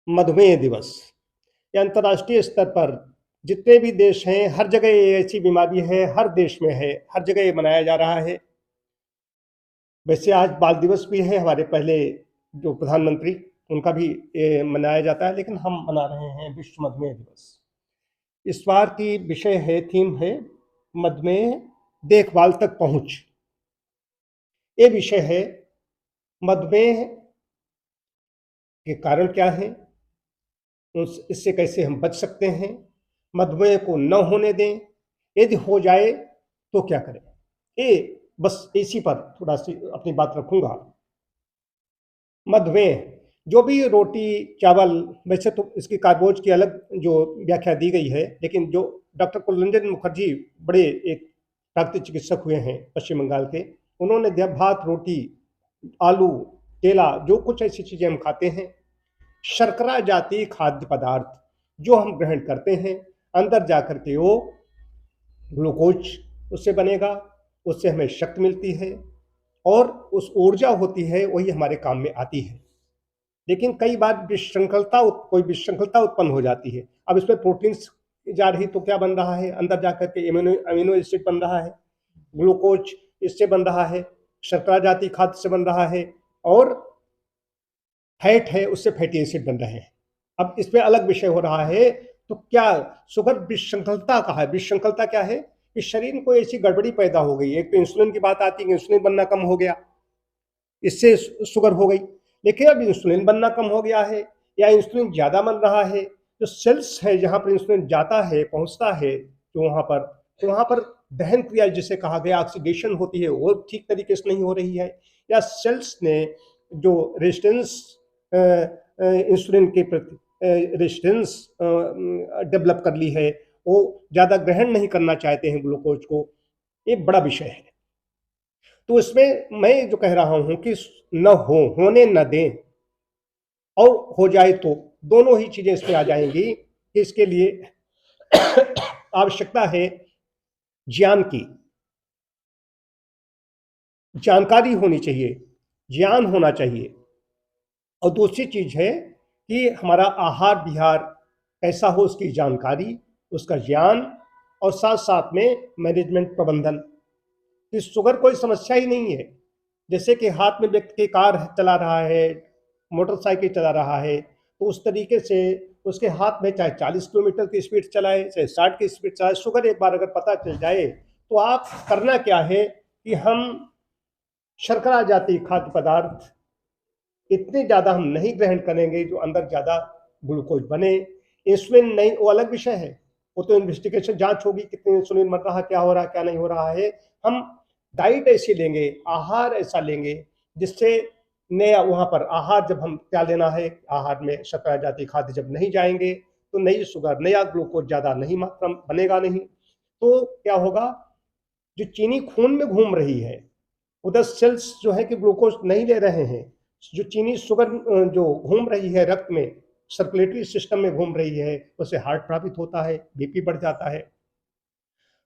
मधुमेह दिवस ये अंतर्राष्ट्रीय स्तर पर जितने भी देश हैं, हर जगह ये ऐसी बीमारी है, हर देश में है, हर जगह ये मनाया जा रहा है। वैसे आज बाल दिवस भी है, हमारे पहले जो प्रधानमंत्री उनका भी ये मनाया जाता है, लेकिन हम मना रहे हैं विश्व मधुमेह दिवस। इस बार की विषय है, थीम है मधुमेह देखभाल तक पहुंच। ये विषय है मधुमेह के कारण क्या है, इससे कैसे हम बच सकते हैं, मधुमेह को न होने दें, यदि हो जाए तो क्या करें। ये बस इसी पर थोड़ा सी अपनी बात रखूंगा। मधुमेह जो भी रोटी चावल, वैसे तो इसकी कार्बोज की अलग जो व्याख्या दी गई है, लेकिन जो डॉक्टर कुलरंजन मुखर्जी बड़े एक प्राकृतिक चिकित्सक हुए हैं पश्चिम बंगाल के, उन्होंने भात रोटी आलू केला जो कुछ ऐसी चीजें हम खाते हैं, शर्करा जातीय खाद्य पदार्थ जो हम ग्रहण करते हैं, अंदर जाकर के वो ग्लूकोज उससे बनेगा, उससे हमें शक्ति मिलती है और उस ऊर्जा होती है वही हमारे काम में आती है। लेकिन कई बार कोई विशृंखलता उत्पन्न हो जाती है। अब इसमें प्रोटीन्स जा रही तो क्या बन रहा है, अंदर जाकर के अमीनो एसिड बन रहा है, ग्लूकोज इससे बन रहा है, शर्करा जातीय खाद्य से बन रहा है, और फैट है उससे फैटी एसिड बन रहे हैं। अब इसमें अलग विषय हो रहा है। तो क्या शुगर विशृंखलता का है? विशृंखलता क्या है कि शरीर में कोई ऐसी गड़बड़ी पैदा हो गई। एक तो इंसुलिन की बात आती है, इंसुलिन बनना कम हो गया, इससे शुगर हो गई। लेकिन अब इंसुलिन बनना कम हो गया है या इंसुलिन ज्यादा बन रहा है, जो सेल्स है जहां पर इंसुलिन जाता है पहुंचता है, तो वहां पर दहन क्रिया जिसे कहा गया ऑक्सीडेशन होती है वो ठीक तरीके से नहीं हो रही है, या सेल्स ने जो रेजिस्टेंस इंसुलिन के प्रति रेजिस्टेंस डेवलप कर ली है, वो ज्यादा ग्रहण नहीं करना चाहते हैं ग्लूकोज को। ये बड़ा विषय है। तो इसमें मैं जो कह रहा हूं कि न होने न दें, और हो जाए तो दोनों ही चीजें इसमें आ जाएंगी कि इसके लिए आवश्यकता है ज्ञान की, जानकारी होनी चाहिए, ज्ञान होना चाहिए। और दूसरी चीज है कि हमारा आहार विहार कैसा हो, उसकी जानकारी, उसका ज्ञान, और साथ साथ में मैनेजमेंट प्रबंधन। कि शुगर कोई समस्या ही नहीं है। जैसे कि हाथ में व्यक्ति के कार चला रहा है, मोटरसाइकिल चला रहा है, तो उस तरीके से उसके हाथ में चाहे 40 किलोमीटर की स्पीड चलाए, चाहे 60 की स्पीड चलाए, शुगर एक बार अगर पता चल जाए तो आप करना क्या है कि हम शर्करा जातीय खाद्य पदार्थ इतने ज़्यादा हम नहीं ग्रहण करेंगे जो अंदर ज़्यादा ग्लूकोज बने। इंसुलिन नहीं, वो अलग विषय है, वो तो इन्वेस्टिगेशन जांच होगी कितने इंसुलिन बन रहा, क्या हो रहा क्या नहीं हो रहा है। हम डाइट ऐसी लेंगे, आहार ऐसा लेंगे जिससे नया वहाँ पर आहार, जब हम क्या लेना है, आहार में शर्करा जातीय खाद्य जब नहीं जाएंगे तो नई शुगर, नया ग्लूकोज ज़्यादा नहीं मात्रा बनेगा नहीं। तो क्या होगा, जो चीनी खून में घूम रही है, उधर सेल्स जो है कि ग्लूकोज नहीं ले रहे हैं, जो चीनी शुगर जो घूम रही है रक्त में, सर्कुलेटरी सिस्टम में घूम रही है, उससे हार्ट प्रभावित होता है, बीपी बढ़ जाता है।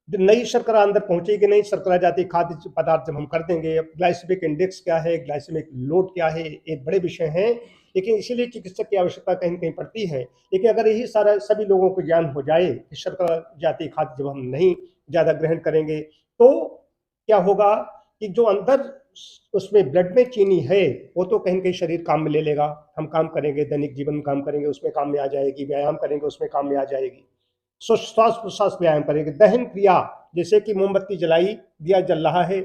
जो नई शर्करा अंदर पहुंचेगी नहीं, शर्करा जातीय खाद्य पदार्थ जब हम कर देंगे। अब ग्लाइसेमिक इंडेक्स क्या है, ग्लाइसेमिक लोड क्या है, एक बड़े विषय हैं, लेकिन इसीलिए चिकित्सक की आवश्यकता कहीं कहीं पड़ती है। लेकिन अगर यही सारा सभी लोगों को ज्ञान हो जाए कि शर्करा जातीय खाद्य जब हम नहीं ज़्यादा ग्रहण करेंगे तो क्या होगा कि जो अंदर उसमें ब्लड में चीनी है वो तो कहीं कहीं शरीर काम में ले लेगा। हम काम करेंगे, दैनिक जीवन में काम करेंगे, उसमें काम में आ जाएगी, व्यायाम करेंगे उसमें काम में आ जाएगी, श्वास प्रश्वास व्यायाम करेंगे, दहन क्रिया, जैसे कि मोमबत्ती जलाई, दिया जल रहा है,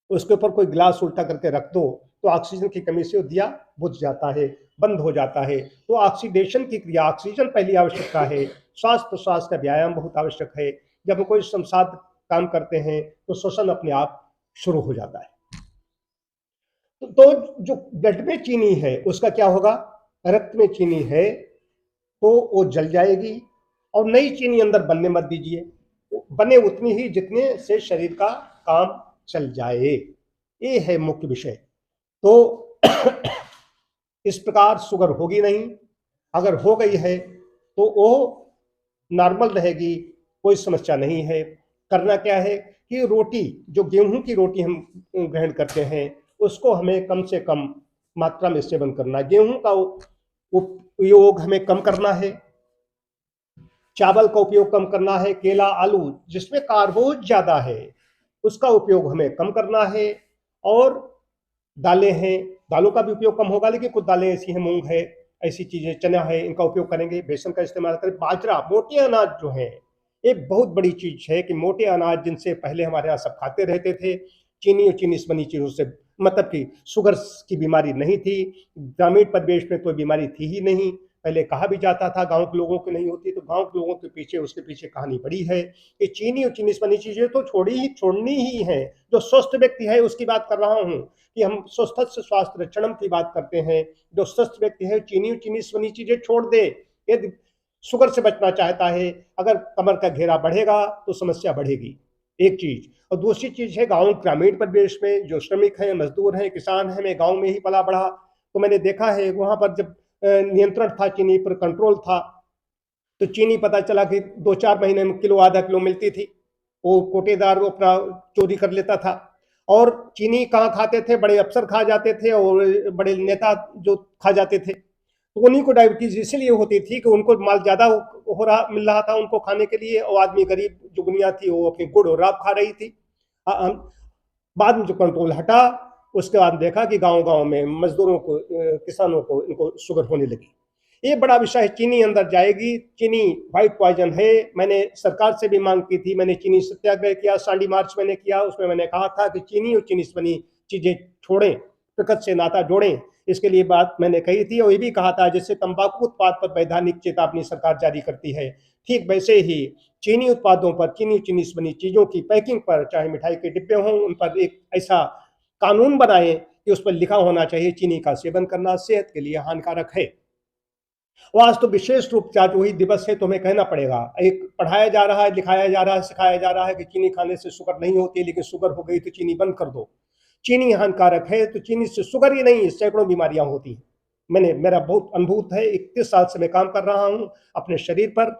उसके ऊपर कोई गिलास उल्टा करके रख दो तो ऑक्सीजन की कमी से वो दिया बुझ जाता है, बंद हो जाता है। तो ऑक्सीडेशन की क्रिया, ऑक्सीजन पहली आवश्यकता है। श्वास प्रश्वास का व्यायाम बहुत आवश्यक है। जब हम कोई संसाध काम करते हैं तो श्वसन अपने आप शुरू हो जाता है। तो जो ब्लड में चीनी है उसका क्या होगा, रक्त में चीनी है तो वो जल जाएगी, और नई चीनी अंदर बनने मत दीजिए, बने उतनी ही जितने से शरीर का काम चल जाए। ये है मुख्य विषय। तो इस प्रकार शुगर होगी नहीं, अगर हो गई है तो वो नॉर्मल रहेगी, कोई समस्या नहीं है। करना क्या है कि रोटी, जो गेहूं की रोटी हम ग्रहण करते हैं, उसको हमें कम से कम मात्रा में सेवन करना है। गेहूं का उपयोग हमें कम करना है, चावल का उपयोग कम करना है, केला, आलू जिसमें कार्बोज ज्यादा है उसका उपयोग हमें कम करना है। और दालें हैं, दालों का भी उपयोग कम होगा, लेकिन कुछ दालें ऐसी हैं, मूंग है, ऐसी चीजें, चना है, इनका उपयोग करेंगे। बेसन का इस्तेमाल करें। बाजरा, मोटे अनाज जो है, एक बहुत बड़ी चीज है कि मोटे अनाज जिनसे पहले हमारे यहाँ सब खाते रहते थे, चीनी और चीनी से बनी चीजों से, मतलब कि शुगर की बीमारी नहीं थी, ग्रामीण परिवेश में कोई बीमारी थी ही नहीं। पहले कहा भी जाता था गांव के लोगों को नहीं होती, तो गांव के लोगों के पीछे, उसके पीछे कहानी बड़ी है। ये चीनी और चीनी से बनी चीजें तो छोड़नी ही है। जो स्वस्थ व्यक्ति है उसकी बात कर रहा हूँ कि हम स्वस्थ से स्वास्थ्य रक्षणम की बात करते हैं। जो स्वस्थ व्यक्ति है चीनी और चीनी से बनी चीजें छोड़ दे। यदि शुगर से बचना चाहता है, अगर कमर का घेरा बढ़ेगा तो समस्या बढ़ेगी, एक चीज। और दूसरी चीज है, गांव ग्रामीण परिवेश में जो श्रमिक हैं, मजदूर हैं, किसान हैं, मैं गांव में ही पला बढ़ा, तो मैंने देखा है वहां पर जब नियंत्रण था, चीनी पर कंट्रोल था, तो चीनी पता चला कि 2-4 महीने में किलो, आधा किलो मिलती थी। वो कोटेदार वो अपना चोरी कर लेता था। और चीनी कहाँ खाते थे? बड़े अफसर खा जाते थे और बड़े नेता जो खा जाते थे। तो उन्हीं को डायबिटीज इसलिए होती थी कि उनको माल ज्यादा हो रहा मिल रहा था उनको खाने के लिए, और आदमी गरीब जो दुनिया थी वो अपनी गुड़ और राब खा रही थी। बाद में जो कंट्रोल हटा, उसके बाद देखा कि गांव गांव में मजदूरों को, किसानों को, इनको शुगर होने लगी। ये बड़ा विषय है। चीनी अंदर जाएगी, चीनी व्हाइट पॉइजन है। मैंने सरकार से भी मांग की थी, मैंने चीनी सत्याग्रह किया, सांडी मार्च मैंने किया, उसमें मैंने कहा था कि चीनी और चीनी से बनी चीजें छोड़ें, प्रकृति से नाता जोड़ें। इसके लिए बात मैंने कही थी, और ये भी कहा था जैसे तंबाकू उत्पाद पर वैधानिक चेतावनी सरकार जारी करती है, ठीक वैसे ही चीनी उत्पादों पर, चीनी चीनी से बनी चीजों की पैकिंग पर, चाहे मिठाई के डिब्बे हों, उन पर एक ऐसा कानून बनाए कि उस पर लिखा होना चाहिए चीनी का सेवन करना सेहत के लिए हानिकारक है। वो आज तो विशेष रूप से आज वही दिवस है, तो हमें कहना पड़ेगा। एक पढ़ाया जा रहा है, लिखाया जा रहा है, सिखाया जा रहा है कि चीनी खाने से शुगर नहीं होती, लेकिन शुगर हो गई तो चीनी बंद कर दो। चीनी हानिकारक है, तो चीनी से शुगर ही नहीं, सैकड़ों बीमारियां होती हैं। मेरा बहुत अनुभूत है, 31 साल से मैं काम कर रहा हूँ अपने शरीर पर,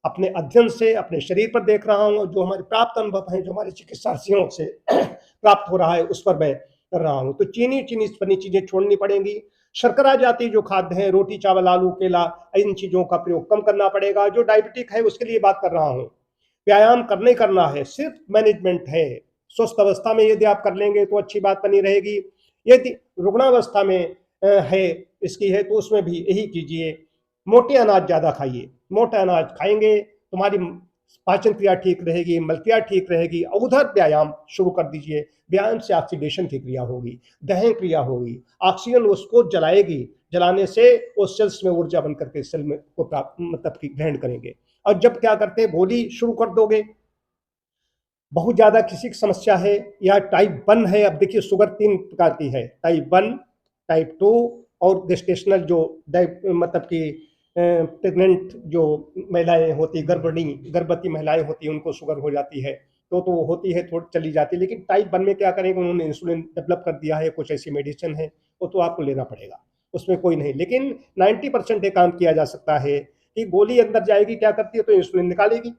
अपने अध्ययन से अपने शरीर पर देख रहा हूँ, जो हमारे प्राप्त अनुभव हैं, जो हमारे चिकित्सार्थियों से प्राप्त हो रहा है, उस पर मैं कर रहा हूँ। तो चीनी चीनी से बनी चीजें छोड़नी पड़ेंगी। शर्करा जाति जो खाद्य है, रोटी, चावल, आलू, केला, इन चीजों का प्रयोग कम करना पड़ेगा। जो डायबिटिक है उसके लिए बात कर रहा हूँ। व्यायाम करना है, सिर्फ मैनेजमेंट है। स्वस्थ अवस्था में यदि आप कर लेंगे तो अच्छी बात बनी रहेगी। यदि रुग्णावस्था में है, इसकी है, तो उसमें भी यही कीजिए, मोटे अनाज ज्यादा खाइए। मोटा अनाज खाएंगे तुम्हारी पाचन क्रिया ठीक रहेगी, मल क्रिया ठीक रहेगी। और उधर व्यायाम शुरू कर दीजिए। व्यायाम से ऑक्सीडेशन की क्रिया होगी, दहन क्रिया होगी, ऑक्सीजन उसको जलाएगी, जलाने से वो सेल्स में ऊर्जा बन करके सेल में को प्राप्त, मतलब कि ग्रहण करेंगे। और जब क्या करते हैं, गोली शुरू कर दोगे, बहुत ज्यादा किसी की समस्या है या टाइप 1 है। अब देखिए शुगर 3 प्रकार की है, टाइप 1, टाइप 2 और गेस्टेशनल, जो मतलब कि प्रेग्नेंट जो महिलाएं होती, गर्भवती महिलाएं होती हैं, उनको शुगर हो जाती है। तो होती है, थोड़ी चली जाती है। लेकिन टाइप 1 में क्या करेंगे, उन्होंने इंसुलिन डेवलप कर दिया है, कुछ ऐसी मेडिसिन है, वो तो आपको लेना पड़ेगा, उसमें कोई नहीं। लेकिन 90% ये काम किया जा सकता है कि गोली अंदर जाएगी, क्या करती है, तो इंसुलिन निकालेगी,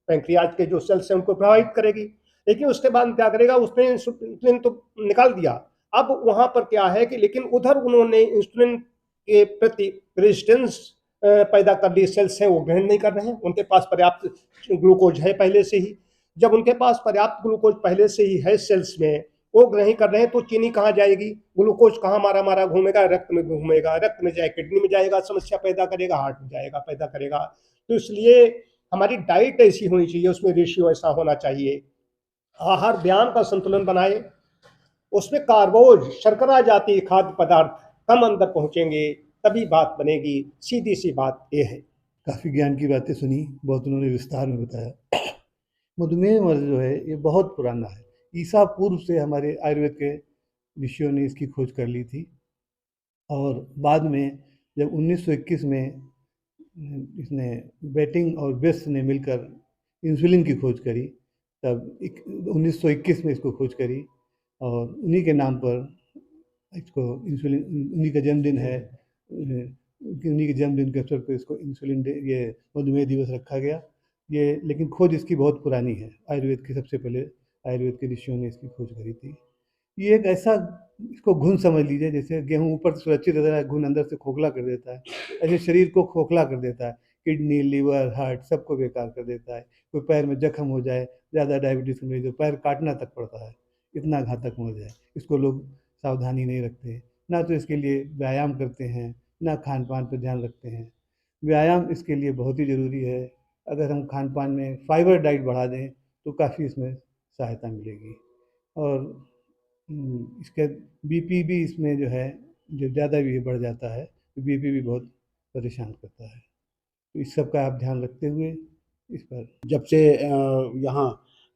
पैंक्रियाज के जो सेल्स हैं उनको प्रभावित करेगी। लेकिन उसके बाद क्या करेगा, उसने इंसुलिन तो निकाल दिया, अब वहां पर क्या है कि लेकिन उधर उन्होंने इंसुलिन के प्रति रेजिस्टेंस पैदा कर ली। सेल्स हैं वो ग्रहण नहीं कर रहे हैं, उनके पास पर्याप्त ग्लूकोज है पहले से ही। जब उनके पास पर्याप्त ग्लूकोज पहले से ही है सेल्स में, वो ग्रहण कर रहे हैं, तो चीनी कहाँ जाएगी, ग्लूकोज कहाँ मारा मारा घूमेगा, रक्त में घूमेगा, रक्त में जाए किडनी में जाएगा, समस्या पैदा करेगा, हार्ट में जाएगा, पैदा करेगा। तो इसलिए हमारी डाइट ऐसी होनी चाहिए, उसमें रेशियो ऐसा होना चाहिए, आहार व्यायाम का संतुलन बनाए, उसमें कार्बोज, शर्करा जातीय खाद्य पदार्थ कम अंदर पहुंचेंगे, तभी बात बनेगी। सीधी सी बात यह है। काफ़ी ज्ञान की बातें सुनी, बहुत उन्होंने विस्तार में बताया। मधुमेह मर्ज जो है ये बहुत पुराना है। ईसा पूर्व से हमारे आयुर्वेद के ऋषियों ने इसकी खोज कर ली थी, और बाद में जब 1921 में इसने बेटिंग और बेस ने मिलकर इंसुलिन की खोज करी, तब 1921 में इसको खोज करी, और उन्हीं के नाम पर इसको इंसुलिन, उन्हीं का जन्मदिन है, उन्हीं के जन्मदिन के अवसर पर इसको इंसुलिन डे, ये मधुमेह दिवस रखा गया। ये लेकिन खोज इसकी बहुत पुरानी है, आयुर्वेद की सबसे पहले आयुर्वेद के ऋषियों ने इसकी खोज करी थी। ये एक ऐसा, इसको घुन समझ लीजिए, जैसे गेहूँ ऊपर से सुरक्षित रहता है, घुन अंदर से खोखला कर देता है, ऐसे शरीर को खोखला कर देता है। किडनी, लीवर, हार्ट सबको बेकार कर देता है। कोई पैर में जख्म हो जाए, ज़्यादा डायबिटीज़ के मरीज हो, पैर काटना तक पड़ता है, इतना घातक मर्ज़ है। इसको लोग सावधानी नहीं रखते, ना तो इसके लिए व्यायाम करते हैं, ना खान-पान पे ध्यान रखते हैं। व्यायाम इसके लिए बहुत ही ज़रूरी है। अगर हम खान-पान में फाइबर डाइट बढ़ा दें, तो काफ़ी इसमें सहायता मिलेगी। और इसके बीपी भी इसमें जो है, जो ज़्यादा भी बढ़ जाता है, तो बीपी भी बहुत परेशान करता है। तो इस सब का आप ध्यान रखते हुए इस पर। जब से यहाँ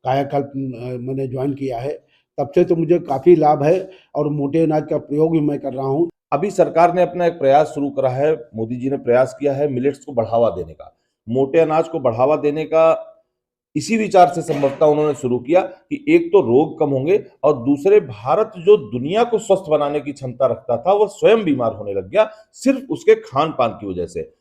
कायाकल्प मैंने ज्वाइन किया है, तब से तो मुझे काफ़ी लाभ है और मोटे अनाज का प्रयोग भी मैं कर रहा हूँ। अभी सरकार ने अपना एक प्रयास शुरू करा है, मोदी जी ने प्रयास किया है मिलेट्स को बढ़ावा देने का, मोटे अनाज को बढ़ावा देने का। इसी विचार से संभवतः उन्होंने शुरू किया कि एक तो रोग कम होंगे और दूसरे, भारत जो दुनिया को स्वस्थ बनाने की क्षमता रखता था, वो स्वयं बीमार होने लग गया सिर्फ उसके खान पान की वजह से।